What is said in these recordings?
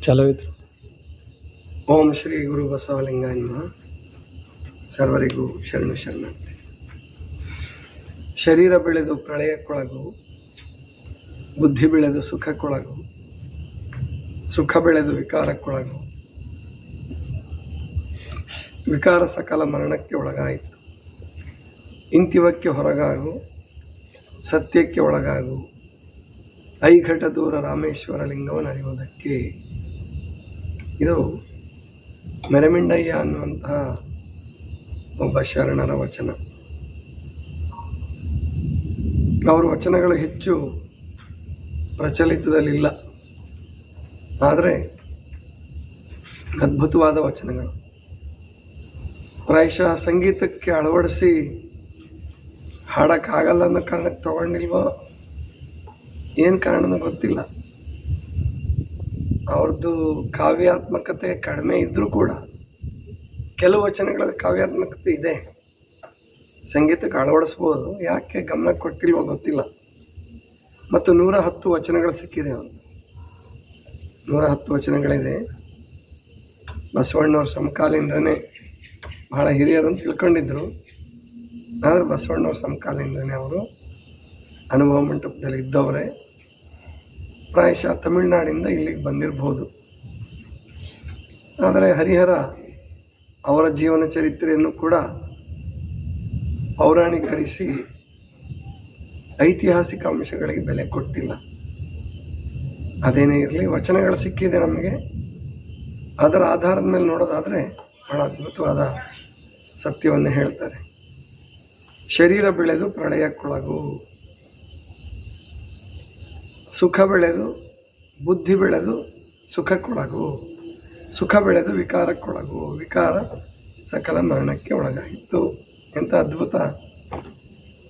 ಚಾಲೂ ಐತ್ರಿ. ಓಂ ಶ್ರೀ ಗುರು ಬಸವಲಿಂಗಾಯ ನಮಃ. ಸರ್ವರಿಗೂ ಶರಣು ಶರಣಾರ್ಥಿ. ಶರೀರ ಬೆಳೆದು ಪ್ರಳಯಕ್ಕೊಳಗು, ಬುದ್ಧಿ ಬೆಳೆದು ಸುಖಕ್ಕೊಳಗು, ಸುಖ ಬೆಳೆದು ವಿಕಾರಕ್ಕೊಳಗು, ವಿಕಾರ ಸಕಲ ಮರಣಕ್ಕೆ ಒಳಗಾಯಿತು. ಇಂತಿವಕ್ಕೆ ಹೊರಗಾಗು, ಸತ್ಯಕ್ಕೆ ಒಳಗಾಗು, ಐಘಟ ದೂರ ರಾಮೇಶ್ವರ ಲಿಂಗವನ್ನು ಅರಿಯುವುದಕ್ಕೆ. ಇದು ಮೆರಮಿಂಡಯ್ಯ ಅನ್ನುವಂತಹ ಒಬ್ಬ ಶರಣರ ವಚನ. ಅವರ ವಚನಗಳು ಹೆಚ್ಚು ಪ್ರಚಲಿತದಲ್ಲಿಲ್ಲ, ಆದರೆ ಅದ್ಭುತವಾದ ವಚನಗಳು. ಪ್ರಾಯಶಃ ಸಂಗೀತಕ್ಕೆ ಅಳವಡಿಸಿ ಹಾಡಕ್ಕಾಗಲ್ಲ ಅನ್ನೋ ಕಾರಣಕ್ಕೆ ತಗೊಂಡಿಲ್ವೋ, ಏನು ಕಾರಣನೂ ಗೊತ್ತಿಲ್ಲ. ಅವ್ರದ್ದು ಕಾವ್ಯಾತ್ಮಕತೆ ಕಡಿಮೆ ಇದ್ದರೂ ಕೂಡ ಕೆಲವು ವಚನಗಳಲ್ಲಿ ಕಾವ್ಯಾತ್ಮಕತೆ ಇದೆ, ಸಂಗೀತಕ್ಕೆ ಅಳವಡಿಸ್ಬೋದು. ಯಾಕೆ ಗಮನ ಕೊಟ್ಟಿಲ್ವೋ ಗೊತ್ತಿಲ್ಲ. ಮತ್ತು 110 ವಚನಗಳು ಸಿಕ್ಕಿದೆ. ಅವರು 110 ವಚನಗಳಿದೆ. ಬಸವಣ್ಣವ್ರ ಸಮಕಾಲೀನರೇ, ಬಹಳ ಹಿರಿಯರನ್ನು ತಿಳ್ಕೊಂಡಿದ್ರು. ಆದರೆ ಬಸವಣ್ಣವ್ರ ಸಮಕಾಲೀನರೇ, ಅವರು ಅನುಭವ ಮಂಟಪದಲ್ಲಿ ಇದ್ದವರೇ. ಪ್ರಾಯಶಃ ತಮಿಳುನಾಡಿಂದ ಇಲ್ಲಿಗೆ ಬಂದಿರಬಹುದು. ಆದರೆ ಹರಿಹರ ಅವರ ಜೀವನ ಚರಿತ್ರೆಯನ್ನು ಕೂಡ ಪೌರಾಣಿಕರಿಸಿ ಐತಿಹಾಸಿಕ ಅಂಶಗಳಿಗೆ ಬೆಲೆ ಕೊಟ್ಟಿಲ್ಲ. ಅದೇನೇ ಇರಲಿ, ವಚನಗಳು ಸಿಕ್ಕಿದೆ ನಮಗೆ. ಅದರ ಆಧಾರದ ಮೇಲೆ ನೋಡೋದಾದರೆ ಬಹಳ ಅದ್ಭುತವಾದ ಸತ್ಯವನ್ನು ಹೇಳ್ತಾರೆ. ಶರೀರ ಬೆಳೆದು ಪ್ರಳಯಕ್ಕೊಳಗು, ಸುಖ ಬೆಳೆದು ಬುದ್ಧಿ ಬೆಳೆದು ಸುಖಕ್ಕೊಳಗು, ಸುಖ ಬೆಳೆದು ವಿಕಾರಕ್ಕೊಳಗು, ವಿಕಾರ ಸಕಲ ಮರಣಕ್ಕೆ ಒಳಗಾಯಿತು. ಎಂಥ ಅದ್ಭುತ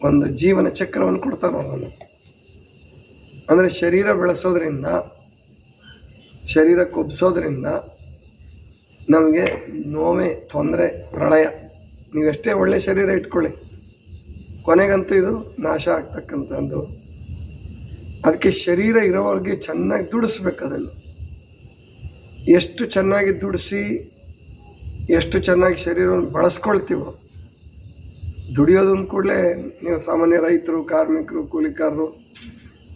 ಒಂದು ಜೀವನ ಚಕ್ರವನ್ನು ಕೊಡ್ತಾರೆ ಅವನು. ಅಂದರೆ ಶರೀರ ಬೆಳೆಸೋದ್ರಿಂದ, ಶರೀರ ಕೊಬ್ಬಿಸೋದ್ರಿಂದ ನಮಗೆ ನೋವೇ, ತೊಂದರೆ, ಪ್ರಳಯ. ನೀವೆಷ್ಟೇ ಒಳ್ಳೆ ಶರೀರ ಇಟ್ಕೊಳ್ಳಿ, ಕೊನೆಗಂತೂ ಇದು ನಾಶ ಆಗ್ತಕ್ಕಂಥದ್ದು. ಅದಕ್ಕೆ ಶರೀರ ಇರೋವರೆಗೆ ಚೆನ್ನಾಗಿ ದುಡಿಸ್ಬೇಕು. ಅದನ್ನು ಎಷ್ಟು ಚೆನ್ನಾಗಿ ದುಡಿಸಿ, ಎಷ್ಟು ಚೆನ್ನಾಗಿ ಶರೀರವನ್ನು ಬಳಸ್ಕೊಳ್ತೀವೋ. ದುಡಿಯೋದು ಕೂಡಲೇ ನೀವು ಸಾಮಾನ್ಯ ರೈತರು, ಕಾರ್ಮಿಕರು, ಕೂಲಿಕಾರರು,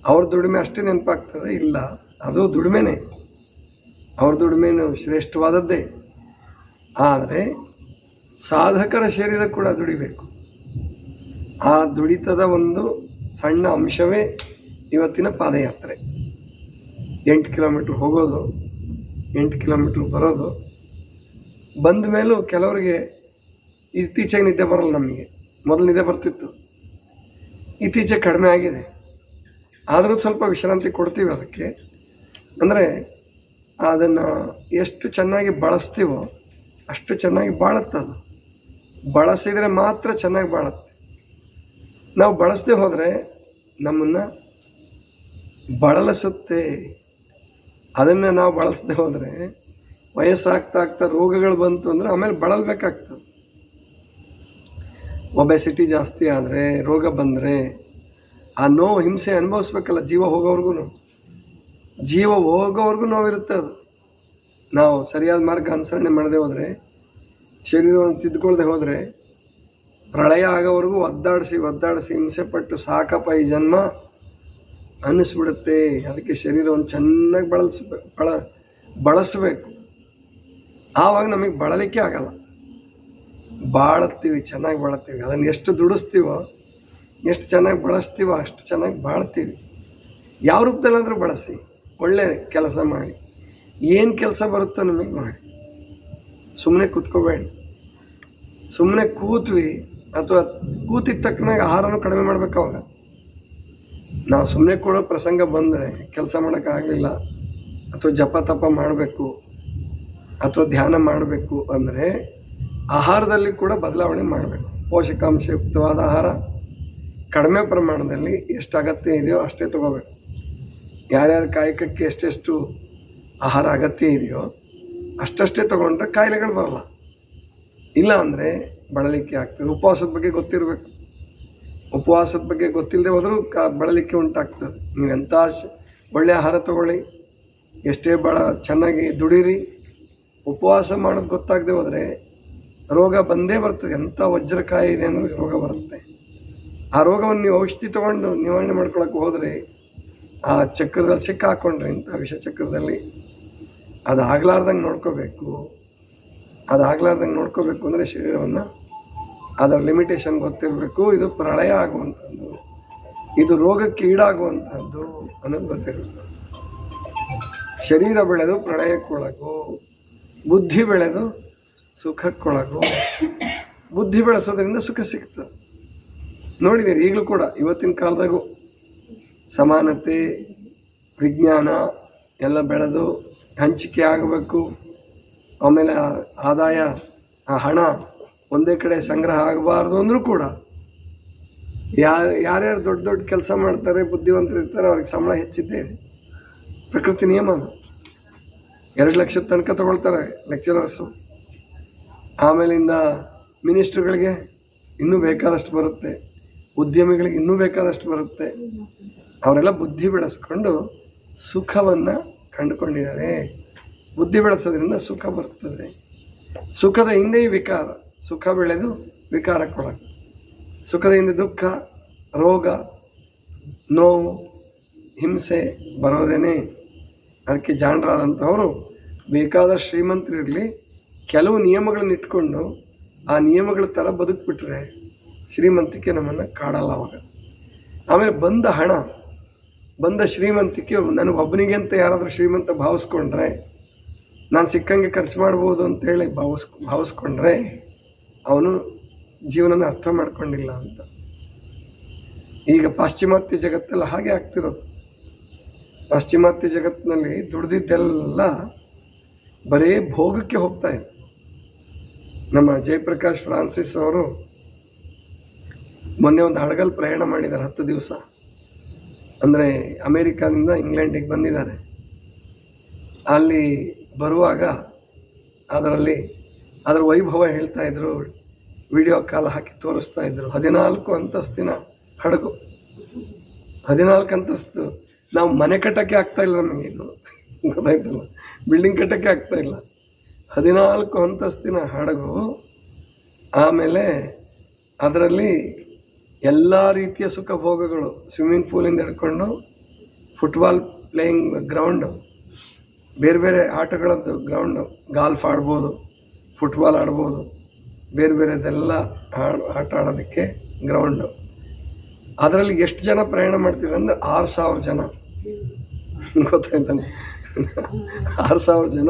ಅವ್ರ ದುಡಿಮೆ ಅಷ್ಟೇ ನೆನಪಾಗ್ತದೆ? ಇಲ್ಲ, ಅದು ದುಡಿಮೆನೇ. ಅವ್ರ ದುಡಿಮೆನೂ ಶ್ರೇಷ್ಠವಾದದ್ದೇ. ಆದರೆ ಸಾಧಕರ ಶರೀರ ಕೂಡ ದುಡಿಬೇಕು. ಆ ದುಡಿತದ ಒಂದು ಸಣ್ಣ ಅಂಶವೇ ಇವತ್ತಿನ ಪಾದಯಾತ್ರೆ. 8 ಕಿಲೋಮೀಟ್ರ್ ಹೋಗೋದು, 8 ಕಿಲೋಮೀಟ್ರ್ ಬರೋದು. ಬಂದ ಮೇಲೂ ಕೆಲವರಿಗೆ ಇತ್ತೀಚೆಗೆ ನಿದ್ದೆ ಬರೋಲ್ಲ. ನಮಗೆ ಮೊದಲು ನಿದ್ದೆ ಬರ್ತಿತ್ತು, ಇತ್ತೀಚೆಗೆ ಕಡಿಮೆ ಆಗಿದೆ. ಆದರೂ ಸ್ವಲ್ಪ ವಿಶ್ರಾಂತಿ ಕೊಡ್ತೀವಿ ಅದಕ್ಕೆ. ಅಂದರೆ ಅದನ್ನು ಎಷ್ಟು ಚೆನ್ನಾಗಿ ಬಳಸ್ತೀವೋ ಅಷ್ಟು ಚೆನ್ನಾಗಿ ಬಾಳುತ್ತೆ. ಅದು ಬಳಸಿದರೆ ಮಾತ್ರ ಚೆನ್ನಾಗಿ ಬಾಳುತ್ತೆ. ನಾವು ಬಳಸದೆ ಹೋದರೆ ನಮ್ಮನ್ನು ಬಳಲಿಸುತ್ತೆ. ಅದನ್ನು ನಾವು ಬಳಸದೆ ಹೋದರೆ ವಯಸ್ಸಾಗ್ತಾ ರೋಗಗಳು ಬಂತು ಅಂದರೆ ಆಮೇಲೆ ಬಳಲ್ಬೇಕಾಗ್ತದೆ. ಒಬೆಸಿಟಿ ಜಾಸ್ತಿ ಆದರೆ, ರೋಗ ಬಂದರೆ ಆ ನೋವು, ಹಿಂಸೆ ಅನುಭವಿಸ್ಬೇಕಲ್ಲ. ಜೀವ ಹೋಗೋವರೆಗೂ ನೋವಿರುತ್ತೆ. ಅದು ನಾವು ಸರಿಯಾದ ಮಾರ್ಗ ಅನುಸರಣೆ ಮಾಡದೆ ಹೋದರೆ, ಶರೀರವನ್ನು ತಿದ್ದುಕೊಳ್ಳದೆ ಹೋದರೆ, ಪ್ರಳಯ ಆಗೋವರೆಗೂ ಒದ್ದಾಡಿಸಿ ಹಿಂಸೆ ಪಟ್ಟು ಸಾಕಪ್ಪ ಈ ಜನ್ಮ ಅನ್ನಿಸ್ಬಿಡುತ್ತೆ. ಅದಕ್ಕೆ ಶರೀರವನ್ನು ಚೆನ್ನಾಗಿ ಬಳಸಬೇಕು. ಆವಾಗ ನಮಗೆ ಬಳಲಿಕ್ಕೆ ಆಗಲ್ಲ. ಬಾಳುತ್ತೀವಿ, ಚೆನ್ನಾಗಿ ಬಾಳುತ್ತೀವಿ. ಅದನ್ನು ಎಷ್ಟು ದುಡಿಸ್ತೀವೋ, ಎಷ್ಟು ಚೆನ್ನಾಗಿ ಬಳಸ್ತೀವೋ ಅಷ್ಟು ಚೆನ್ನಾಗಿ ಬಾಳ್ತೀವಿ. ಯಾವ ರೂಪದಲ್ಲಾದರೂ ಬಳಸಿ, ಒಳ್ಳೆ ಕೆಲಸ ಮಾಡಿ. ಏನು ಕೆಲಸ ಬರುತ್ತೋ ನಮಗೆ ಮಾಡಿ. ಸುಮ್ಮನೆ ಕೂತ್ಕೋಬೇಡಿ. ಸುಮ್ಮನೆ ಕೂತ್ವಿ ಅಥವಾ ಕೂತಿದ್ದ ತಕ್ಕನಾಗ ಆಹಾರನೂ ಕಡಿಮೆ ಮಾಡ್ಬೇಕು. ಅವಾಗ ನಾವು ಸುಮ್ಮನೆ ಕೂಡ ಪ್ರಸಂಗ ಬಂದರೆ, ಕೆಲಸ ಮಾಡೋಕ್ಕಾಗಲಿಲ್ಲ ಅಥವಾ ಜಪ ತಪ ಮಾಡಬೇಕು ಅಥವಾ ಧ್ಯಾನ ಮಾಡಬೇಕು ಅಂದರೆ ಆಹಾರದಲ್ಲಿ ಕೂಡ ಬದಲಾವಣೆ ಮಾಡಬೇಕು. ಪೋಷಕಾಂಶಯುಕ್ತವಾದ ಆಹಾರ ಕಡಿಮೆ ಪ್ರಮಾಣದಲ್ಲಿ ಎಷ್ಟು ಅಗತ್ಯ ಇದೆಯೋ ಅಷ್ಟೇ ತಗೋಬೇಕು. ಯಾರ್ಯಾರ ಕಾಯಕಕ್ಕೆ ಎಷ್ಟೆಷ್ಟು ಆಹಾರ ಅಗತ್ಯ ಇದೆಯೋ ಅಷ್ಟಷ್ಟೇ ತೊಗೊಂಡ್ರೆ ಕಾಯಿಲೆಗಳು ಬರಲ್ಲ. ಇಲ್ಲ ಅಂದರೆ ಬಳಲಿಕೆ ಆಗ್ತದೆ. ಉಪವಾಸದ ಬಗ್ಗೆ ಗೊತ್ತಿರಬೇಕು. ಉಪವಾಸದ ಬಗ್ಗೆ ಗೊತ್ತಿಲ್ಲದೆ ಹೋದರೂ ಬಳಲಿಕೆ ಉಂಟಾಗ್ತದೆ. ನೀವೆಂಥ ಒಳ್ಳೆಯ ಆಹಾರ ತಗೊಳ್ಳಿ, ಎಷ್ಟೇ ಭಾಳ ಚೆನ್ನಾಗಿ ದುಡೀರಿ, ಉಪವಾಸ ಮಾಡೋದು ಗೊತ್ತಾಗದೆ ಹೋದರೆ ರೋಗ ಬಂದೇ ಬರ್ತದೆ. ಎಂಥ ವಜ್ರಕಾಯಿ ಇದೆ ಅಂದರೆ ರೋಗ ಬರುತ್ತೆ. ಆ ರೋಗವನ್ನು ನೀವು ಔಷಧಿ ತೊಗೊಂಡು ನಿವಾರಣೆ ಮಾಡ್ಕೊಳಕ್ಕೆ ಹೋದರೆ ಆ ಚಕ್ರದಲ್ಲಿ ಸಿಕ್ಕಾಕೊಂಡ್ರೆ, ಇಂಥ ವಿಷ ಚಕ್ರದಲ್ಲಿ ಅದಾಗಲಾರ್ದಂಗೆ ನೋಡ್ಕೋಬೇಕು. ಅಂದರೆ ಶರೀರವನ್ನು ಅದರ ಲಿಮಿಟೇಷನ್ ಗೊತ್ತಿರಬೇಕು. ಇದು ಪ್ರಳಯ ಆಗುವಂಥದ್ದು, ಇದು ರೋಗಕ್ಕೆ ಈಡಾಗುವಂಥದ್ದು ಅನ್ನೋದು ಗೊತ್ತಿರಬೇಕು. ಶರೀರ ಬೆಳೆದು ಪ್ರಳಯಕ್ಕೊಳಗು, ಬುದ್ಧಿ ಬೆಳೆದು ಸುಖಕ್ಕೊಳಗು. ಬುದ್ಧಿ ಬೆಳೆಸೋದ್ರಿಂದ ಸುಖ ಸಿಗ್ತದೆ. ನೋಡಿದ್ದೀರಿ, ಈಗಲೂ ಕೂಡ ಇವತ್ತಿನ ಕಾಲದಾಗೂ ಸಮಾನತೆ, ವಿಜ್ಞಾನ ಎಲ್ಲ ಬೆಳೆದು ಹಂಚಿಕೆ ಆಗಬೇಕು. ಆಮೇಲೆ ಆದಾಯ, ಹಣ ಒಂದೇ ಕಡೆ ಸಂಗ್ರಹ ಆಗಬಾರ್ದು ಅಂದರೂ ಕೂಡ ಯಾರ್ಯಾರು ದೊಡ್ಡ ದೊಡ್ಡ ಕೆಲಸ ಮಾಡ್ತಾರೆ, ಬುದ್ಧಿವಂತರು ಇರ್ತಾರೆ, ಅವ್ರಿಗೆ ಸಂಬಳ ಹೆಚ್ಚಿದ್ದೇ ಇದೆ. ಪ್ರಕೃತಿ ನಿಯಮ ಅದು. 2 ಲಕ್ಷದ ತನಕ ತಗೊಳ್ತಾರೆ ಲೆಕ್ಚರರ್ಸು. ಆಮೇಲಿಂದ ಮಿನಿಸ್ಟ್ರುಗಳಿಗೆ ಇನ್ನೂ ಬೇಕಾದಷ್ಟು ಬರುತ್ತೆ, ಉದ್ಯಮಿಗಳಿಗೆ ಇನ್ನೂ ಬೇಕಾದಷ್ಟು ಬರುತ್ತೆ. ಅವರೆಲ್ಲ ಬುದ್ಧಿ ಬೆಳೆಸ್ಕೊಂಡು ಸುಖವನ್ನು ಕಂಡುಕೊಂಡಿದ್ದಾರೆ. ಬುದ್ಧಿ ಬೆಳೆಸೋದ್ರಿಂದ ಸುಖ ಬರ್ತದೆ. ಸುಖದ ಹಿಂದೆ ವಿಕಾರ, ಸುಖ ಬೆಳೆದು ವಿಕಾರಕ್ಕೊಳಗೆ. ಸುಖದ ಹಿಂದೆ ದುಃಖ, ರೋಗ, ನೋವು, ಹಿಂಸೆ ಬರೋದೇನೆ. ಅದಕ್ಕೆ ಜಾಣರಾದಂಥವರು ಬೇಕಾದ ಶ್ರೀಮಂತರಿರಲಿ, ಕೆಲವು ನಿಯಮಗಳನ್ನ ಇಟ್ಕೊಂಡು ಆ ನಿಯಮಗಳ ಥರ ಬದುಕ್ಬಿಟ್ರೆ ಶ್ರೀಮಂತಿಕೆ ನಮ್ಮನ್ನು ಕಾಡಲ್ಲ ಅವಾಗ. ಆಮೇಲೆ ಬಂದ ಹಣ, ಬಂದ ಶ್ರೀಮಂತಿಕೆ ನನಗೊಬ್ಬನಿಗೆ ಅಂತ ಯಾರಾದರೂ ಶ್ರೀಮಂತ ಭಾವಿಸ್ಕೊಂಡ್ರೆ, ನಾನು ಸಿಕ್ಕಂಗೆ ಖರ್ಚು ಮಾಡ್ಬೋದು ಅಂತೇಳಿ ಭಾವಿಸ್ಕೊಂಡ್ರೆ ಅವನು ಜೀವನನ ಅರ್ಥ ಮಾಡ್ಕೊಂಡಿಲ್ಲ ಅಂತ. ಈಗ ಪಾಶ್ಚಿಮಾತ್ಯ ಜಗತ್ತೆಲ್ಲ ಹಾಗೆ ಆಗ್ತಿರೋದು. ಪಾಶ್ಚಿಮಾತ್ಯ ಜಗತ್ತಿನಲ್ಲಿ ದುಡ್ದಿದ್ದೆಲ್ಲ ಬರೀ ಭೋಗಕ್ಕೆ ಹೋಗ್ತಾ ಇದೆ. ನಮ್ಮ ಜಯಪ್ರಕಾಶ್ ಫ್ರಾನ್ಸಿಸ್ ಅವರು ಮೊನ್ನೆ ಒಂದು ಹಡಗಲ್ ಪ್ರಯಾಣ ಮಾಡಿದ್ದಾರೆ 10 ದಿವಸ. ಅಂದರೆ ಅಮೇರಿಕಾದಿಂದ ಇಂಗ್ಲೆಂಡಿಗೆ ಬಂದಿದ್ದಾರೆ. ಅಲ್ಲಿ ಬರುವಾಗ ಅದರ ವೈಭವ ಹೇಳ್ತಾ ಇದ್ರು, ವಿಡಿಯೋ ಕಾಲ್ ಹಾಕಿ ತೋರಿಸ್ತಾ ಇದ್ರು. 14 ಅಂತಸ್ತಿನ ಹಡಗು, 14 ಅಂತಸ್ತು. ನಾವು ಮನೆ ಕಟ್ಟಕ್ಕೆ ಆಗ್ತಾ ಇಲ್ಲ, ನಮಗೆ ಇನ್ನು ಗೊತ್ತಾಯ್ತಲ್ಲ, ಬಿಲ್ಡಿಂಗ್ ಕಟ್ಟಕ್ಕೆ ಆಗ್ತಾ ಇಲ್ಲ. 14 ಅಂತಸ್ತಿನ ಹಡಗು. ಆಮೇಲೆ ಅದರಲ್ಲಿ ಎಲ್ಲ ರೀತಿಯ ಸುಖ ಭೋಗಗಳು, ಸ್ವಿಮ್ಮಿಂಗ್ ಪೂಲಿಂದ ಹಿಡ್ಕೊಂಡು ಫುಟ್ಬಾಲ್ ಪ್ಲೇಯಿಂಗ್ ಗ್ರೌಂಡು, ಬೇರೆ ಬೇರೆ ಆಟಗಳದ್ದು ಗ್ರೌಂಡು, ಗಾಲ್ಫ್ ಆಡ್ಬೋದು, ಫುಟ್ಬಾಲ್ ಆಡ್ಬೋದು, ಬೇರೆ ಬೇರೆದೆಲ್ಲ ಆಟ ಆಡೋದಕ್ಕೆ ಗ್ರೌಂಡು. ಅದರಲ್ಲಿ ಎಷ್ಟು ಜನ ಪ್ರಯಾಣ ಮಾಡ್ತಿದ್ರು ಅಂದರೆ 6,000 ಜನ. ಗೊತ್ತಾಯ್ತಾನೆ, 6,000 ಜನ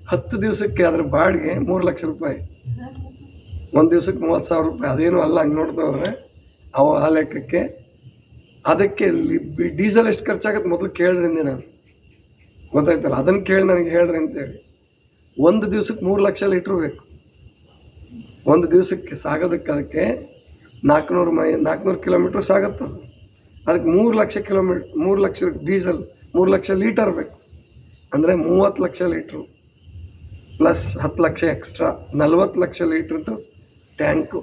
10 ದಿವಸಕ್ಕೆ. ಅದ್ರ ಬಾಡಿಗೆ 3 ಲಕ್ಷ ರೂಪಾಯಿ. 1 ದಿವಸಕ್ಕೆ 30,000 ರೂಪಾಯಿ. ಅದೇನು ಅಲ್ಲ, ಹಂಗೆ ನೋಡ್ತಾ ಹೋದರೆ ಆ ಲೆಕ್ಕಕ್ಕೆ. ಅದಕ್ಕೆ ಡೀಸೆಲ್ ಎಷ್ಟು ಖರ್ಚಾಗತ್ತೆ ಮೊದಲು ಕೇಳ್ರಿಂದ ನಾನು, ಗೊತ್ತಾಯ್ತಲ್ಲ, ಅದನ್ನು ಕೇಳಿ ನನಗೆ ಹೇಳ್ರಿ ಅಂತೇಳಿ. 1 ದಿವಸಕ್ಕೆ 3 ಲಕ್ಷ ಲೀಟ್ರ್ ಬೇಕು. 1 ದಿವಸಕ್ಕೆ ಸಾಗೋದಕ್ಕೆ ಅದಕ್ಕೆ 400 ಕಿಲೋಮೀಟ್ರ್ ಸಾಗತ್ತದು. ಅದಕ್ಕೆ 3 lakh kilometre, 3 lakh diesel, 3 lakh litre ಬೇಕು. ಅಂದರೆ 30 lakh litre plus 10 lakh extra, 40 lakh ಲೀಟ್ರದ್ದು ಟ್ಯಾಂಕು.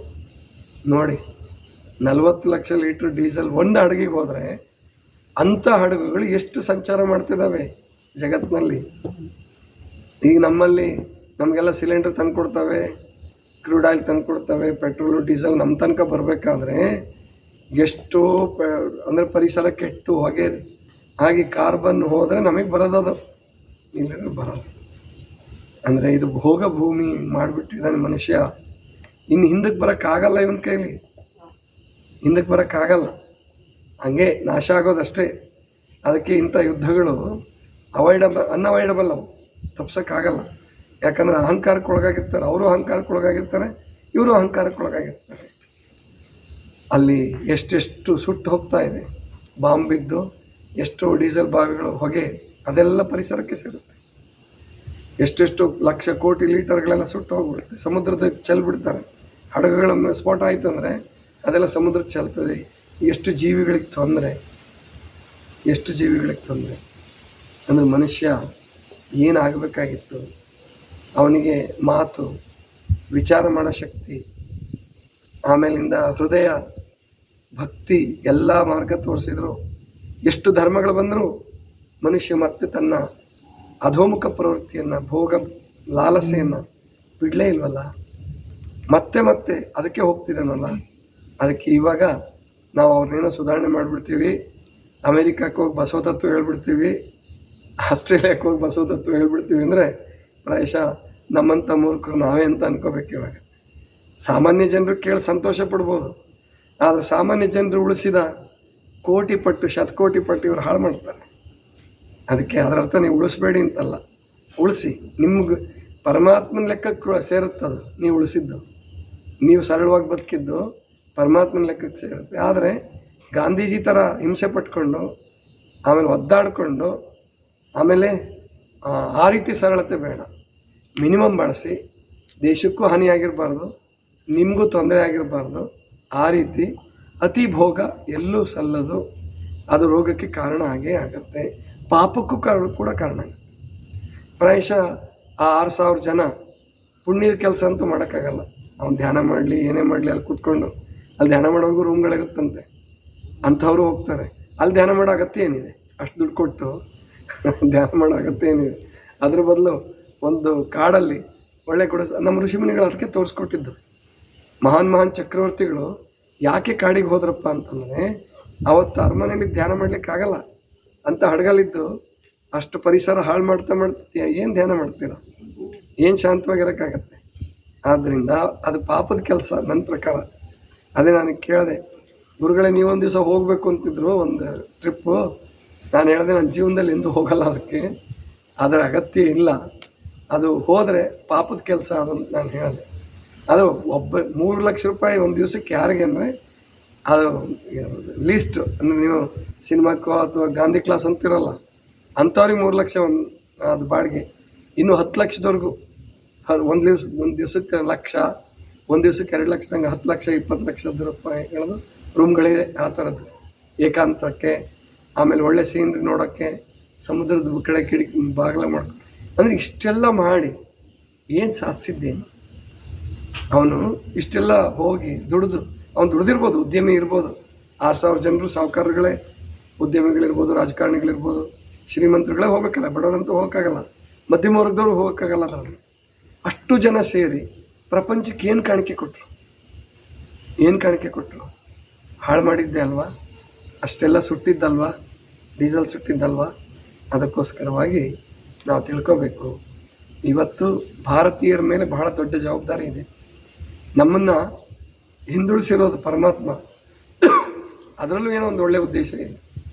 ನೋಡಿ, 40 ಲಕ್ಷ ಲೀಟ್ರ್ ಡೀಸೆಲ್ ಒಂದು ಹಡಗಿಗೆ ಹೋದರೆ ಅಂಥ ಹಡಗುಗಳು ಎಷ್ಟು ಸಂಚಾರ ಮಾಡ್ತಿದ್ದಾವೆ ಜಗತ್ತಿನಲ್ಲಿ. ಈಗ ನಮಗೆಲ್ಲ ಸಿಲಿಂಡರ್ ತಂದು ಕೊಡ್ತವೆ, ಕ್ರೂಡ್ ಆಯಿಲ್ ತಂದು ಕೊಡ್ತವೆ, ಪೆಟ್ರೋಲು ಡೀಸೆಲ್ ನಮ್ಮ ತನಕ ಬರಬೇಕಾದ್ರೆ ಎಷ್ಟೋ ಅಂದರೆ ಪರಿಸರ ಕೆಟ್ಟು ಹೊಗೆ ಹಾಗೆ ಕಾರ್ಬನ್ ಹೋದರೆ ನಮಗೆ ಬರೋದದು, ಇಲ್ಲದ್ರೆ ಬರೋದು. ಅಂದರೆ ಇದು ಭೋಗ ಭೂಮಿ ಮಾಡಿಬಿಟ್ಟಿದ್ದಾನೆ ಮನುಷ್ಯ. ಇನ್ನು ಹಿಂದಕ್ಕೆ ಬರೋಕ್ಕಾಗಲ್ಲ, ಇವನ ಕೈಲಿ ಹಿಂದಕ್ಕೆ ಬರೋಕ್ಕಾಗಲ್ಲ. ಹಂಗೆ ನಾಶ ಆಗೋದಷ್ಟೇ. ಅದಕ್ಕೆ ಇಂಥ ಯುದ್ಧಗಳು ಅನ್ಅವಾಯ್ಡಬಲ್, ಅವು ತಪ್ಸೋಕ್ಕಾಗಲ್ಲ. ಯಾಕಂದರೆ ಅಹಂಕಾರಕ್ಕೆ ಒಳಗಾಗಿರ್ತಾರೆ, ಅವರು ಅಹಂಕಾರಕ್ಕೆ ಒಳಗಾಗಿರ್ತಾರೆ, ಇವರು ಅಹಂಕಾರಕ್ಕೆ ಒಳಗಾಗಿರ್ತಾರೆ. ಅಲ್ಲಿ ಎಷ್ಟೆಷ್ಟು ಸುಟ್ಟು ಹೋಗ್ತಾ ಇದೆ, ಬಾಂಬ್ ಬಿದ್ದು ಎಷ್ಟೋ ಡೀಸೆಲ್ ಬಾವಿಗಳು ಹೊಗೆ, ಅದೆಲ್ಲ ಪರಿಸರಕ್ಕೆ ಸೇರುತ್ತೆ. ಎಷ್ಟೆಷ್ಟು ಲಕ್ಷ ಕೋಟಿ ಲೀಟರ್ಗಳೆಲ್ಲ ಸುಟ್ಟು ಹೋಗ್ಬಿಡುತ್ತೆ, ಸಮುದ್ರದ ಚೆಲ್ಬಿಡ್ತಾರೆ. ಹಡಗುಗಳ ಸ್ಫೋಟ ಆಯಿತು ಅಂದರೆ ಅದೆಲ್ಲ ಸಮುದ್ರಕ್ಕೆ ಚೆಲ್ತದೆ. ಎಷ್ಟು ಜೀವಿಗಳಿಗೆ ತೊಂದರೆ ಅಂದರೆ ಮನುಷ್ಯ ಏನಾಗಬೇಕಾಗಿತ್ತು, ಅವನಿಗೆ ಮಾತು, ವಿಚಾರ ಮಾಡೋ ಶಕ್ತಿ, ಆಮೇಲಿಂದ ಹೃದಯ, ಭಕ್ತಿ ಎಲ್ಲ ಮಾರ್ಗ ತೋರಿಸಿದ್ರು. ಎಷ್ಟು ಧರ್ಮಗಳು ಬಂದರೂ ಮನುಷ್ಯ ಮತ್ತೆ ತನ್ನ ಅಧೋಮುಖ ಪ್ರವೃತ್ತಿಯನ್ನು, ಭೋಗ ಲಾಲಸೆಯನ್ನು ಬಿಡಲೇ ಇಲ್ವಲ್ಲ, ಮತ್ತೆ ಮತ್ತೆ ಅದಕ್ಕೆ ಹೋಗ್ತಿದ್ದಾನಲ್ಲ. ಅದಕ್ಕೆ ಇವಾಗ ನಾವು ಅವ್ರನ್ನೇನೋ ಸುಧಾರಣೆ ಮಾಡಿಬಿಡ್ತೀವಿ, ಅಮೇರಿಕಕ್ಕೆ ಹೋಗಿ ಬಸವ ತತ್ವ ಹೇಳ್ಬಿಡ್ತೀವಿ, ಆಸ್ಟ್ರೇಲಿಯಾಕ್ಕೆ ಹೋಗಿ ಬಸವ ತತ್ವ ಹೇಳ್ಬಿಡ್ತೀವಿ ಅಂದರೆ ಪ್ರಾಯಶಃ ನಮ್ಮಂಥ ಮೂರ್ಖರು ನಾವೇ ಅಂತ ಅನ್ಕೋಬೇಕು. ಇವಾಗ ಸಾಮಾನ್ಯ ಜನರು ಕೇಳಿ ಸಂತೋಷ ಪಡ್ಬೋದು, ಆದರೆ ಸಾಮಾನ್ಯ ಜನರು ಉಳಿಸಿದ ಕೋಟಿ ಪಟ್ಟು ಶತಕೋಟಿ ಪಟ್ಟು ಇವ್ರು ಹಾಳು ಮಾಡ್ತಾರೆ. ಅದಕ್ಕೆ ಅದರ ಅರ್ಥ ನೀವು ಉಳಿಸ್ಬೇಡಿ ಅಂತಲ್ಲ, ಉಳಿಸಿ. ನಿಮ್ಗೆ ಪರಮಾತ್ಮನ ಲೆಕ್ಕಕ್ಕೆ ಸೇರುತ್ತದು. ನೀವು ಉಳಿಸಿದ್ದು, ನೀವು ಸರಳವಾಗಿ ಬದುಕಿದ್ದು ಪರಮಾತ್ಮನ ಲೆಕ್ಕಕ್ಕೆ ಸೇರುತ್ತೆ. ಆದರೆ ಗಾಂಧೀಜಿ ಥರ ಹಿಂಸೆ ಪಟ್ಕೊಂಡು ಆಮೇಲೆ ಒದ್ದಾಡಿಕೊಂಡು ಆಮೇಲೆ ಆ ರೀತಿ ಸರಳತೆ ಬೇಡ. ಮಿನಿಮಮ್ ಬಳಸಿ, ದೇಶಕ್ಕೂ ಹಾನಿಯಾಗಿರಬಾರ್ದು, ನಿಮಗೂ ತೊಂದರೆ ಆಗಿರಬಾರ್ದು. ಆ ರೀತಿ ಅತಿ ಭೋಗ ಎಲ್ಲೂ ಸಲ್ಲದು, ಅದು ರೋಗಕ್ಕೆ ಕಾರಣ ಆಗೇ ಆಗುತ್ತೆ, ಪಾಪಕ್ಕೂ ಕೂಡ ಕಾರಣ ಆಗುತ್ತೆ. ಪ್ರಾಯಶಃ ಆ 6,000 ಜನ ಪುಣ್ಯದ ಕೆಲಸ ಅಂತೂ ಮಾಡೋಕ್ಕಾಗಲ್ಲ. ಅವ್ನು ಧ್ಯಾನ ಮಾಡಲಿ ಏನೇ ಮಾಡಲಿ ಅಲ್ಲಿ ಕೂತ್ಕೊಂಡು, ಅಲ್ಲಿ ಧ್ಯಾನ ಮಾಡೋರ್ಗೂ ರೂಮ್ಗಳಿರುತ್ತಂತೆ, ಅಂಥವರು ಹೋಗ್ತಾರೆ. ಅಲ್ಲಿ ಧ್ಯಾನ ಮಾಡೋ ಅಗತ್ಯ ಏನಿದೆ? ಅಷ್ಟು ದುಡ್ಡು ಕೊಟ್ಟು ಧ್ಯಾನ ಮಾಡೋ ಅಗತ್ಯ ಏನಿದೆ? ಅದ್ರ ಬದಲು ಒಂದು ಕಾಡಲ್ಲಿ ಒಳ್ಳೆ ಕೂಡ ನಮ್ಮ ಋಷಿಮುನಿಗಳು ಅದಕ್ಕೆ ತೋರಿಸ್ಕೊಟ್ಟಿದ್ದು. ಮಹಾನ್ ಚಕ್ರವರ್ತಿಗಳು ಯಾಕೆ ಕಾಡಿಗೆ ಹೋದ್ರಪ್ಪ ಅಂತಂದರೆ, ಅವತ್ತು ಅರಮನೆಯಲ್ಲಿ ಧ್ಯಾನ ಮಾಡಲಿಕ್ಕಾಗಲ್ಲ ಅಂತ ಹಡಗಲಿದ್ದು ಅಷ್ಟು ಪರಿಸರ ಹಾಳು ಮಾಡ್ತಾ ಏನು ಧ್ಯಾನ ಮಾಡ್ತೀರ? ಏನು ಶಾಂತವಾಗಿರೋಕ್ಕಾಗತ್ತೆ? ಆದ್ದರಿಂದ ಅದು ಪಾಪದ ಕೆಲಸ ನನ್ನ ಪ್ರಕಾರ. ಅದೇ ನಾನು ಕೇಳಿದೆ, ಗುರುಗಳೇ ನೀವೊಂದು ದಿವಸ ಹೋಗಬೇಕು ಅಂತಿದ್ರು ಒಂದು ಟ್ರಿಪ್ಪು. ನಾನು ಹೇಳಿದೆ ನನ್ನ ಜೀವನದಲ್ಲಿ ಎಂದೂ ಹೋಗಲ್ಲ, ಅದಕ್ಕೆ ಅದರ ಅಗತ್ಯ ಇಲ್ಲ, ಅದು ಹೋದರೆ ಪಾಪದ ಕೆಲಸ ಅದು ಅಂತ ನಾನು ಹೇಳಿದೆ. ಅದು 3 ಲಕ್ಷ ರೂಪಾಯಿ ಒಂದು ದಿವಸಕ್ಕೆ ಯಾರಿಗೆ ಅಂದರೆ, ಅದು ಲೀಸ್ಟ್ ಅಂದರೆ ನೀವು ಸಿನಿಮಾಕ್ಕೋ ಅಥವಾ ಗಾಂಧಿ ಕ್ಲಾಸ್ ಅಂತಿರಲ್ಲ ಅಂಥವ್ರಿಗೆ 3 ಲಕ್ಷ ಅದು ಬಾಡಿಗೆ. ಇನ್ನು 10 ಲಕ್ಷದವರೆಗೂ ಒಂದು ದಿವಸಕ್ಕೆ ಲಕ್ಷ, ಒಂದು ದಿವಸಕ್ಕೆ 2 ಲಕ್ಷ, 10 ಲಕ್ಷ 20 ಲಕ್ಷದ ರೂಪಾಯಿಗಳದು ರೂಮ್ಗಳಿದೆ. ಆ ಥರದ್ದು ಏಕಾಂತಕ್ಕೆ, ಆಮೇಲೆ ಒಳ್ಳೆ ಸೀನ್ರಿ ನೋಡೋಕ್ಕೆ, ಸಮುದ್ರದ ಕಡೆ ಕಿಟಕಿ ಬಾಗಿಲ ಮಾಡ್ಕೊಂಡು, ಅಂದರೆ ಇಷ್ಟೆಲ್ಲ ಮಾಡಿ ಏನು ಸಾಧಿಸಿದ್ದೇನು? ಅವನು ಇಷ್ಟೆಲ್ಲ ಹೋಗಿ ದುಡಿದು, ಅವ್ನು ದುಡಿದಿರ್ಬೋದು, ಉದ್ಯಮಿ ಇರ್ಬೋದು. 6,000 ಜನರು ಸಾಹುಕಾರಗಳೇ, ಉದ್ಯಮಿಗಳಿರ್ಬೋದು, ರಾಜಕಾರಣಿಗಳಿರ್ಬೋದು, ಶ್ರೀಮಂತರುಗಳೇ ಹೋಗ್ಬೇಕಲ್ಲ, ಬಡವರಂತೂ ಹೋಗೋಕ್ಕಾಗಲ್ಲ, ಮಧ್ಯಮ ವರ್ಗದವರು ಹೋಗೋಕ್ಕಾಗಲ್ಲ. ಅದರಲ್ಲಿ ಅಷ್ಟು ಜನ ಸೇರಿ ಪ್ರಪಂಚಕ್ಕೆ ಏನು ಕಾಣಿಕೆ ಕೊಟ್ಟರು? ಹಾಳು ಮಾಡಿದ್ದೆ ಅಲ್ವಾ? ಅಷ್ಟೆಲ್ಲ ಸುಟ್ಟಿದ್ದಲ್ವಾ? ಡೀಸೆಲ್ ಸುಟ್ಟಿದ್ದಲ್ವಾ? ಅದಕ್ಕೋಸ್ಕರವಾಗಿ ನಾವು ತಿಳ್ಕೋಬೇಕು, ಇವತ್ತು ಭಾರತೀಯರ ಮೇಲೆ ಬಹಳ ದೊಡ್ಡ ಜವಾಬ್ದಾರಿ ಇದೆ. ನಮ್ಮನ್ನು ಹಿಂದುಳಿಸಿರೋದು ಪರಮಾತ್ಮ, ಅದರಲ್ಲೂ ಏನೋ ಒಂದು ಒಳ್ಳೆಯ ಉದ್ದೇಶ ಇದೆ.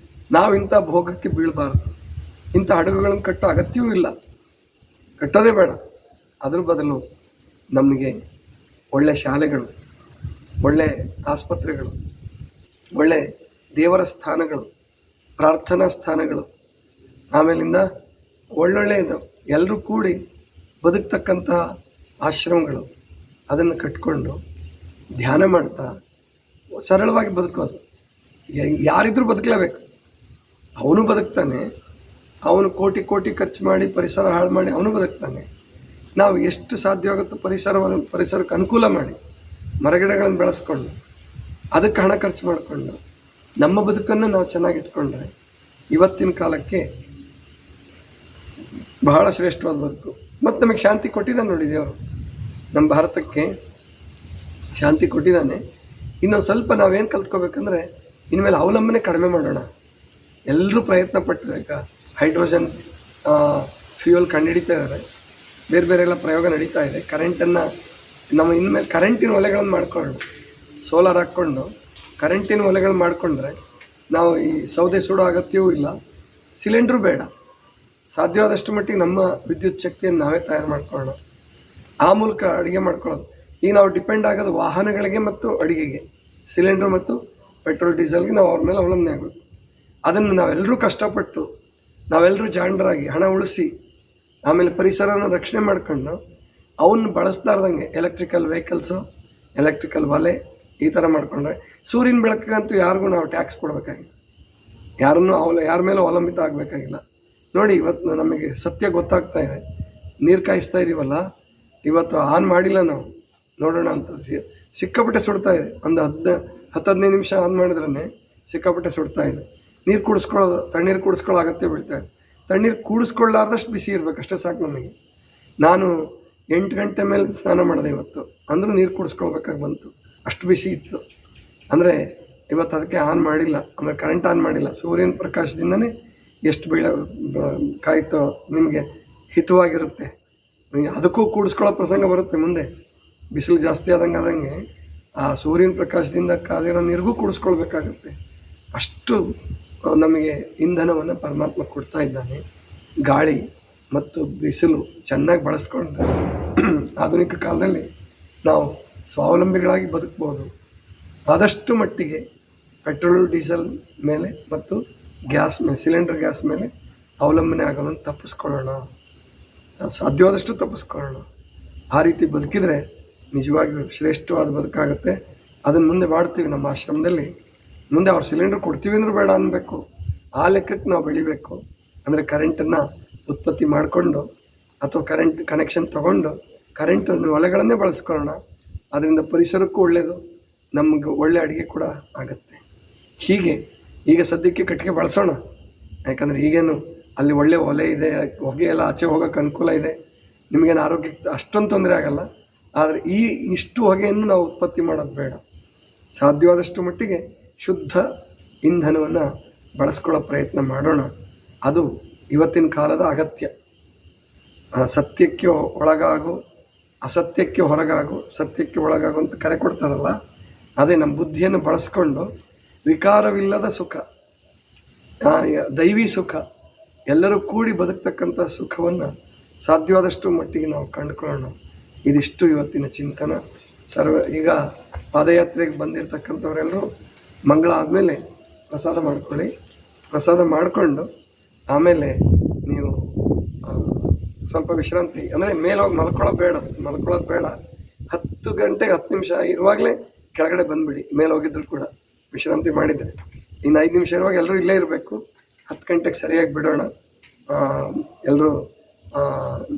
ನಾವು ಇಂಥ ಭೋಗಕ್ಕೆ ಬೀಳಬಾರ್ದು, ಇಂಥ ಹಡಗುಗಳನ್ನು ಕಟ್ಟೋ ಅಗತ್ಯವೂ ಇಲ್ಲ, ಕಟ್ಟೋದೇ ಬೇಡ. ಅದ್ರ ಬದಲು ನಮಗೆ ಒಳ್ಳೆ ಶಾಲೆಗಳು, ಒಳ್ಳೆ ಆಸ್ಪತ್ರೆಗಳು, ಒಳ್ಳೆ ದೇವರ ಸ್ಥಾನಗಳು, ಪ್ರಾರ್ಥನಾ ಸ್ಥಾನಗಳು, ಆಮೇಲಿಂದ ಒಳ್ಳೊಳ್ಳೆಯದು ಎಲ್ಲರೂ ಕೂಡಿ ಬದುಕ್ತಕ್ಕಂತಹ ಆಶ್ರಮಗಳು, ಅದನ್ನು ಕಟ್ಕೊಂಡು ಧ್ಯಾನ ಮಾಡ್ತಾ ಸರಳವಾಗಿ ಬದುಕೋದು. ಯಾರಿದ್ರೂ ಬದುಕಲೇಬೇಕು. ಅವನು ಬದುಕ್ತಾನೆ, ಅವನು ಕೋಟಿ ಖರ್ಚು ಮಾಡಿ ಪರಿಸರ ಹಾಳು ಮಾಡಿ ಅವನು ಬದುಕ್ತಾನೆ. ನಾವು ಎಷ್ಟು ಸಾಧ್ಯವಾಗುತ್ತೋ ಪರಿಸರಕ್ಕೆ ಅನುಕೂಲ ಮಾಡಿ ಮರಗಿಡಗಳನ್ನು ಬೆಳೆಸ್ಕೊಂಡು ಅದಕ್ಕೆ ಹಣ ಖರ್ಚು ಮಾಡಿಕೊಂಡು ನಮ್ಮ ಬದುಕನ್ನು ನಾವು ಚೆನ್ನಾಗಿಟ್ಕೊಂಡ್ರೆ ಇವತ್ತಿನ ಕಾಲಕ್ಕೆ ಬಹಳ ಶ್ರೇಷ್ಠವಾದ ಬದುಕು. ಮತ್ತು ನಮಗೆ ಶಾಂತಿ ಕೊಟ್ಟಿದ್ದಾನೆ ನೋಡಿ ದೇವರು, ನಮ್ಮ ಭಾರತಕ್ಕೆ ಶಾಂತಿ ಕೊಟ್ಟಿದ್ದಾನೆ. ಇನ್ನೊಂದು ಸ್ವಲ್ಪ ನಾವೇನು ಕಲ್ತ್ಕೋಬೇಕಂದ್ರೆ, ಇನ್ಮೇಲೆ ಅವಲಂಬನೆ ಕಡಿಮೆ ಮಾಡೋಣ. ಎಲ್ಲರೂ ಪ್ರಯತ್ನ ಪಟ್ಟರು. ಈಗ ಹೈಡ್ರೋಜನ್ ಫ್ಯೂಯಲ್ ಕಂಡುಹಿಡಿತಾ ಇದ್ದಾರೆ, ಬೇರೆ ಎಲ್ಲ ಪ್ರಯೋಗ ನಡೀತಾ ಇದೆ. ಕರೆಂಟನ್ನು ನಮ್ಮ ಇನ್ಮೇಲೆ ಕರೆಂಟಿನ ಒಲೆಗಳನ್ನು ಮಾಡಿಕೊಂಡು, ಸೋಲಾರ್ ಹಾಕ್ಕೊಂಡು ಕರೆಂಟಿನ ಒಲೆಗಳು ಮಾಡಿಕೊಂಡ್ರೆ ನಾವು ಈ ಸೌದೆ ಸುಡೋ ಅಗತ್ಯವೂ ಇಲ್ಲ, ಸಿಲಿಂಡ್ರು ಬೇಡ. ಸಾಧ್ಯವಾದಷ್ಟು ಮಟ್ಟಿಗೆ ನಮ್ಮ ವಿದ್ಯುತ್ ಶಕ್ತಿಯನ್ನು ನಾವೇ ತಯಾರು ಮಾಡ್ಕೊಳ್ಳೋಣ, ಆ ಮೂಲಕ ಅಡುಗೆ ಮಾಡ್ಕೊಳ್ಳೋದು. ಈಗ ನಾವು ಡಿಪೆಂಡ್ ಆಗೋದು ವಾಹನಗಳಿಗೆ ಮತ್ತು ಅಡುಗೆಗೆ, ಸಿಲಿಂಡ್ರು ಮತ್ತು ಪೆಟ್ರೋಲ್ ಡೀಸೆಲ್ಗೆ ನಾವು ಅವ್ರ ಮೇಲೆ ಅವಲಂಬನೆ ಆಗಬೇಕು. ಅದನ್ನು ನಾವೆಲ್ಲರೂ ಕಷ್ಟಪಟ್ಟು, ನಾವೆಲ್ಲರೂ ಜಾಣರಾಗಿ ಹಣ ಉಳಿಸಿ, ಆಮೇಲೆ ಪರಿಸರನ ರಕ್ಷಣೆ ಮಾಡ್ಕೊಂಡು ಅವನ್ನ ಬಳಸ್ಲಾರ್ದಂಗೆ ಎಲೆಕ್ಟ್ರಿಕಲ್ ವೆಹಿಕಲ್ಸು, ಎಲೆಕ್ಟ್ರಿಕಲ್ ಒಲೆ ಈ ಥರ ಮಾಡಿಕೊಂಡ್ರೆ, ಸೂರ್ಯನ ಬೆಳಕಿಗಂತೂ ಯಾರಿಗೂ ನಾವು ಟ್ಯಾಕ್ಸ್ ಕೊಡಬೇಕಾಗಿಲ್ಲ, ಯಾರ ಮೇಲೂ ಅವಲಂಬಿತ ಆಗಬೇಕಾಗಿಲ್ಲ. ನೋಡಿ, ಇವತ್ತು ನಮಗೆ ಸತ್ಯ ಗೊತ್ತಾಗ್ತಾ ಇದೆ. ನೀರು ಕಾಯಿಸ್ತಾ ಇದ್ದೀವಲ್ಲ, ಇವತ್ತು ಆನ್ ಮಾಡಿಲ್ಲ ನಾವು, ನೋಡೋಣ ಅಂತ ಸಿಕ್ಕಾಪಟ್ಟೆ ಸುಡ್ತಾ ಇದೆ. ಒಂದು 10-15 ನಿಮಿಷ ಆನ್ ಮಾಡಿದ್ರೇ ಸಿಕ್ಕಾಪಟ್ಟೆ ಸುಡ್ತಾ ಇದೆ. ನೀರು ಕುಡಿಸ್ಕೊಳ್ಳೋದು, ತಣ್ಣೀರು ಕುಡಿಸ್ಕೊಳ್ಳೋ ಅಗತ್ಯ ಬೀಳ್ತಾ ಇದೆ. ತಣ್ಣೀರು ಕೂಡಿಸ್ಕೊಳ್ಳಾರ್ದಷ್ಟು ಬಿಸಿ ಇರಬೇಕು, ಅಷ್ಟೇ ಸಾಕು ನಮಗೆ. ನಾನು 8 ಗಂಟೆ ಮೇಲೆ ಸ್ನಾನ ಮಾಡಿದೆ ಇವತ್ತು, ಅಂದರೂ ನೀರು ಕುಡಿಸ್ಕೊಳ್ಬೇಕಾಗಿ ಬಂತು, ಅಷ್ಟು ಬಿಸಿ ಇತ್ತು. ಅಂದರೆ ಇವತ್ತು ಅದಕ್ಕೆ ಆನ್ ಮಾಡಿಲ್ಲ, ಅಂದರೆ ಕರೆಂಟ್ ಆನ್ ಮಾಡಿಲ್ಲ. ಸೂರ್ಯನ ಪ್ರಕಾಶದಿಂದನೇ ಎಷ್ಟು ಕಾಯ್ತೋ ನಿಮಗೆ ಹಿತವಾಗಿರುತ್ತೆ. ಅದಕ್ಕೂ ಕೂಡಿಸ್ಕೊಳ್ಳೋ ಪ್ರಸಂಗ ಬರುತ್ತೆ ಮುಂದೆ, ಬಿಸಿಲು ಜಾಸ್ತಿ ಆದಂಗೆ ಆ ಸೂರ್ಯನ ಪ್ರಕಾಶದಿಂದ ಕಾದಿರೋ ನೀರಿಗೂ ಕೂಡಿಸ್ಕೊಳ್ಬೇಕಾಗುತ್ತೆ. ಅಷ್ಟು ನಮಗೆ ಇಂಧನವನ್ನು ಪರಮಾತ್ಮ ಕೊಡ್ತಾ ಇದ್ದಾನೆ. ಗಾಳಿ ಮತ್ತು ಬಿಸಿಲು ಚೆನ್ನಾಗಿ ಬಳಸ್ಕೊಂಡ್ರೆ ಆಧುನಿಕ ಕಾಲದಲ್ಲಿ ನಾವು ಸ್ವಾವಲಂಬಿಗಳಾಗಿ ಬದುಕ್ಬೋದು. ಆದಷ್ಟು ಮಟ್ಟಿಗೆ ಪೆಟ್ರೋಲು ಡೀಸೆಲ್ ಮೇಲೆ ಮತ್ತು ಗ್ಯಾಸ್ ಮೇಲೆ, ಸಿಲಿಂಡರ್ ಗ್ಯಾಸ್ ಮೇಲೆ ಅವಲಂಬನೆ ಆಗೋದನ್ನು ತಪ್ಪಿಸ್ಕೊಳ್ಳೋಣ, ಸಾಧ್ಯವಾದಷ್ಟು ತಪ್ಪಿಸ್ಕೊಳ್ಳೋಣ. ಆ ರೀತಿ ಬದುಕಿದರೆ ನಿಜವಾಗಿಯೂ ಶ್ರೇಷ್ಠವಾದ ಬದುಕಾಗುತ್ತೆ. ಅದನ್ನು ಮುಂದೆ ಮಾಡ್ತೀವಿ ನಮ್ಮ ಆಶ್ರಮದಲ್ಲಿ. ಮುಂದೆ ಅವ್ರು ಸಿಲಿಂಡರ್ ಕೊಡ್ತೀವಿ ಅಂದರೂ ಬೇಡ ಅನ್ನಬೇಕು, ಆ ಲೆಕ್ಕಕ್ಕೆ ನಾವು ಬೆಳಿಬೇಕು. ಅಂದರೆ ಕರೆಂಟನ್ನು ಉತ್ಪತ್ತಿ ಮಾಡಿಕೊಂಡು ಅಥವಾ ಕರೆಂಟ್ ಕನೆಕ್ಷನ್ ತೊಗೊಂಡು ಕರೆಂಟನ್ನು ಒಲೆಗಳನ್ನೇ ಬಳಸ್ಕೊಳ್ಳೋಣ. ಅದರಿಂದ ಪರಿಸರಕ್ಕೂ ಒಳ್ಳೆಯದು, ನಮಗೆ ಒಳ್ಳೆ ಅಡುಗೆ ಕೂಡ ಆಗುತ್ತೆ. ಹೀಗೆ ಈಗ ಸದ್ಯಕ್ಕೆ ಕಟ್ಟಿಗೆ ಬಳಸೋಣ, ಯಾಕಂದರೆ ಈಗೇನು ಅಲ್ಲಿ ಒಳ್ಳೆ ಒಲೆ ಇದೆ, ಹೊಗೆ ಎಲ್ಲ ಆಚೆ ಹೋಗೋಕ್ಕೆ ಅನುಕೂಲ ಇದೆ, ನಿಮಗೇನು ಆರೋಗ್ಯಕ್ಕೆ ಅಷ್ಟೊಂದು ತೊಂದರೆ ಆಗಲ್ಲ. ಆದರೆ ಇಷ್ಟು ಹೊಗೆಯನ್ನು ನಾವು ಉತ್ಪತ್ತಿ ಮಾಡೋದು ಬೇಡ. ಸಾಧ್ಯವಾದಷ್ಟು ಮಟ್ಟಿಗೆ ಶುದ್ಧ ಇಂಧನವನ್ನು ಬಳಸ್ಕೊಳ್ಳೋ ಪ್ರಯತ್ನ ಮಾಡೋಣ. ಅದು ಇವತ್ತಿನ ಕಾಲದ ಅಗತ್ಯ. ಸತ್ಯಕ್ಕೆ ಒಳಗಾಗು, ಅಸತ್ಯಕ್ಕೆ ಹೊರಗಾಗು, ಸತ್ಯಕ್ಕೆ ಒಳಗಾಗು ಅಂತ ಕರೆ ಕೊಡ್ತಾರಲ್ಲ, ಅದೇ ನಮ್ಮ ಬುದ್ಧಿಯನ್ನು ಬಳಸ್ಕೊಂಡು ವಿಕಾರವಿಲ್ಲದ ಸುಖ, ದೈವಿ ಸುಖ, ಎಲ್ಲರೂ ಕೂಡಿ ಬದುಕ್ತಕ್ಕಂಥ ಸುಖವನ್ನು ಸಾಧ್ಯವಾದಷ್ಟು ಮಟ್ಟಿಗೆ ನಾವು ಕಂಡುಕೊಳ್ಳೋಣ. ಇದಿಷ್ಟು ಇವತ್ತಿನ ಚಿಂತನ. ಈಗ ಪಾದಯಾತ್ರೆಗೆ ಬಂದಿರತಕ್ಕಂಥವರೆಲ್ಲರೂ ಮಂಗಳ ಆದಮೇಲೆ ಪ್ರಸಾದ ಮಾಡ್ಕೊಳ್ಳಿ. ಪ್ರಸಾದ ಮಾಡಿಕೊಂಡು ಆಮೇಲೆ ನೀವು ಸ್ವಲ್ಪ ವಿಶ್ರಾಂತಿ, ಅಂದರೆ ಮೇಲೆ ಹೋಗಿ ಮಲ್ಕೊಳ್ಳೋದು ಬೇಡ. 10 ಗಂಟೆಗೆ 10 ನಿಮಿಷ ಇರುವಾಗಲೇ ಕೆಳಗಡೆ ಬಂದುಬಿಡಿ. ಮೇಲೆ ಹೋಗಿದ್ರು ಕೂಡ ವಿಶ್ರಾಂತಿ ಮಾಡಿದರೆ ಇನ್ನು 5 ನಿಮಿಷ ಇರುವಾಗ ಎಲ್ಲರೂ ಇಲ್ಲೇ ಇರಬೇಕು. 10 ಗಂಟೆಗೆ ಸರಿಯಾಗಿ ಬಿಡೋಣ. ಎಲ್ಲರೂ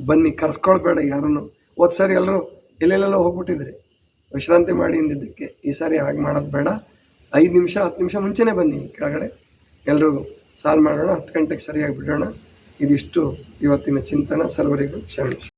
ಬನ್ನಿ, ಕರ್ಸ್ಕೊಳ್ಬೇಡ ಯಾರನ್ನು. ಹೋದ ಸಾರಿ ಎಲ್ಲರೂ ಎಲ್ಲೆಲ್ಲೆಲ್ಲೋ ಹೋಗ್ಬಿಟ್ಟಿದ್ರಿ ವಿಶ್ರಾಂತಿ ಮಾಡಿ ಅಂದಿದ್ದಕ್ಕೆ. ಈ ಸಾರಿ ಹಾಗೆ ಮಾಡೋದು ಬೇಡ. 5 ನಿಮಿಷ 10 ನಿಮಿಷ ಮುಂಚೆನೇ ಬನ್ನಿ ಕೆಳಗಡೆ, ಎಲ್ಲರೂ ಸಾಲ್ ಮಾಡೋಣ. 10 ಗಂಟೆಗೆ ಸರಿಯಾಗಿ ಬಿಡೋಣ. ಇದಿಷ್ಟು ಇವತ್ತಿನ ಚಿಂತನ. ಸರ್ವರಿಗೂ ಕ್ಷಮಿಸಿ.